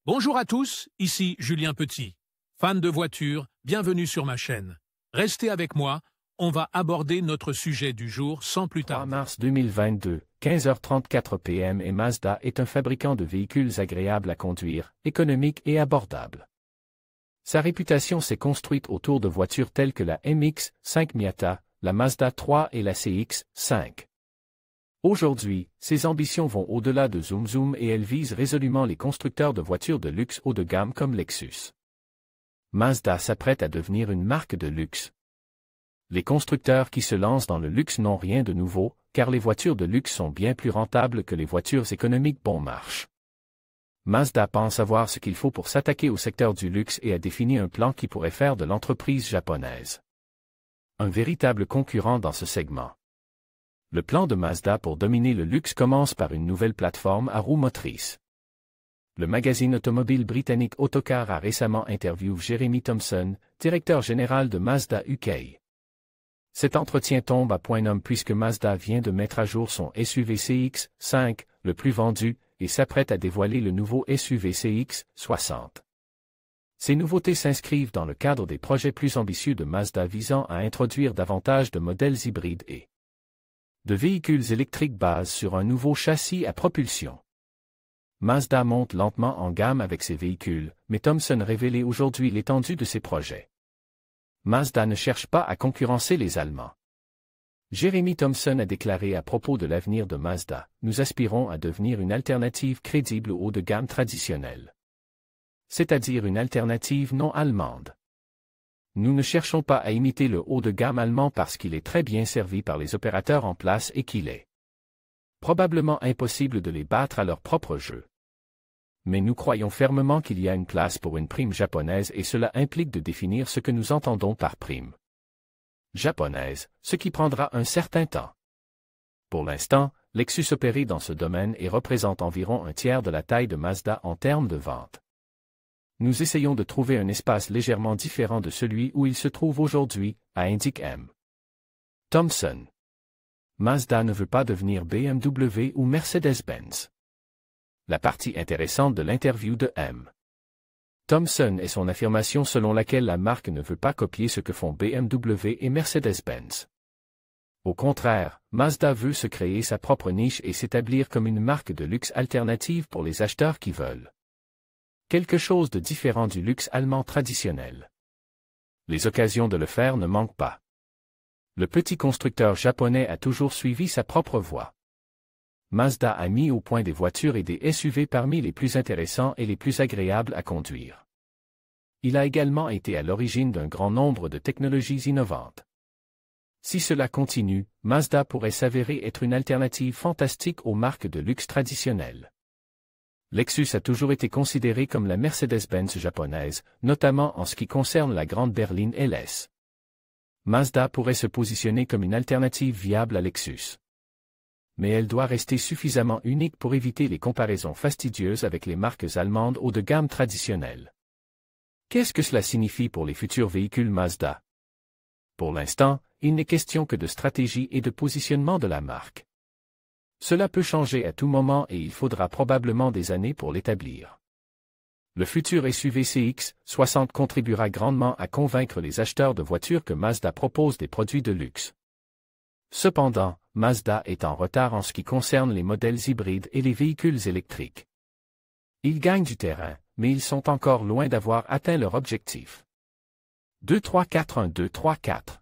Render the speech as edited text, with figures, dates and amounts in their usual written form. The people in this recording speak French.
Bonjour à tous, ici Julien Petit. Fan de voitures, bienvenue sur ma chaîne. Restez avec moi, on va aborder notre sujet du jour sans plus 3 tarder. mars 2022, 15h34 p.m. et Mazda est un fabricant de véhicules agréables à conduire, économiques et abordables. Sa réputation s'est construite autour de voitures telles que la MX-5 Miata, la Mazda 3 et la CX-5. Aujourd'hui, ses ambitions vont au-delà de Zoom Zoom et elles visent résolument les constructeurs de voitures de luxe haut de gamme comme Lexus. Mazda s'apprête à devenir une marque de luxe. Les constructeurs qui se lancent dans le luxe n'ont rien de nouveau, car les voitures de luxe sont bien plus rentables que les voitures économiques bon marche. Mazda pense avoir ce qu'il faut pour s'attaquer au secteur du luxe et a défini un plan qui pourrait faire de l'entreprise japonaise un véritable concurrent dans ce segment. Le plan de Mazda pour dominer le luxe commence par une nouvelle plateforme à roues motrices. Le magazine automobile britannique Autocar a récemment interviewé Jeremy Thompson, directeur général de Mazda UK. Cet entretien tombe à point nommé puisque Mazda vient de mettre à jour son SUV CX-5, le plus vendu, et s'apprête à dévoiler le nouveau SUV CX-60. Ces nouveautés s'inscrivent dans le cadre des projets plus ambitieux de Mazda visant à introduire davantage de modèles hybrides et de véhicules électriques basés sur un nouveau châssis à propulsion. Mazda monte lentement en gamme avec ses véhicules, mais Thompson révélait aujourd'hui l'étendue de ses projets. Mazda ne cherche pas à concurrencer les Allemands. Jeremy Thompson a déclaré à propos de l'avenir de Mazda, « Nous aspirons à devenir une alternative crédible au haut de gamme traditionnel. C'est-à-dire une alternative non allemande. Nous ne cherchons pas à imiter le haut de gamme allemand parce qu'il est très bien servi par les opérateurs en place et qu'il est probablement impossible de les battre à leur propre jeu. Mais nous croyons fermement qu'il y a une place pour une prime japonaise et cela implique de définir ce que nous entendons par prime japonaise, ce qui prendra un certain temps. Pour l'instant, Lexus opère dans ce domaine et représente environ un tiers de la taille de Mazda en termes de vente. Nous essayons de trouver un espace légèrement différent de celui où il se trouve aujourd'hui, a indiqué M. Thompson. Mazda ne veut pas devenir BMW ou Mercedes-Benz. La partie intéressante de l'interview de M. Thompson est son affirmation selon laquelle la marque ne veut pas copier ce que font BMW et Mercedes-Benz. Au contraire, Mazda veut se créer sa propre niche et s'établir comme une marque de luxe alternative pour les acheteurs qui veulent quelque chose de différent du luxe allemand traditionnel. Les occasions de le faire ne manquent pas. Le petit constructeur japonais a toujours suivi sa propre voie. Mazda a mis au point des voitures et des SUV parmi les plus intéressants et les plus agréables à conduire. Il a également été à l'origine d'un grand nombre de technologies innovantes. Si cela continue, Mazda pourrait s'avérer être une alternative fantastique aux marques de luxe traditionnelles. Lexus a toujours été considéré comme la Mercedes-Benz japonaise, notamment en ce qui concerne la grande berline LS. Mazda pourrait se positionner comme une alternative viable à Lexus. Mais elle doit rester suffisamment unique pour éviter les comparaisons fastidieuses avec les marques allemandes haut de gamme traditionnelles. Qu'est-ce que cela signifie pour les futurs véhicules Mazda? Pour l'instant, il n'est question que de stratégie et de positionnement de la marque. Cela peut changer à tout moment et il faudra probablement des années pour l'établir. Le futur SUV CX-60 contribuera grandement à convaincre les acheteurs de voitures que Mazda propose des produits de luxe. Cependant, Mazda est en retard en ce qui concerne les modèles hybrides et les véhicules électriques. Ils gagnent du terrain, mais ils sont encore loin d'avoir atteint leur objectif. 2-3-4-1-2-3-4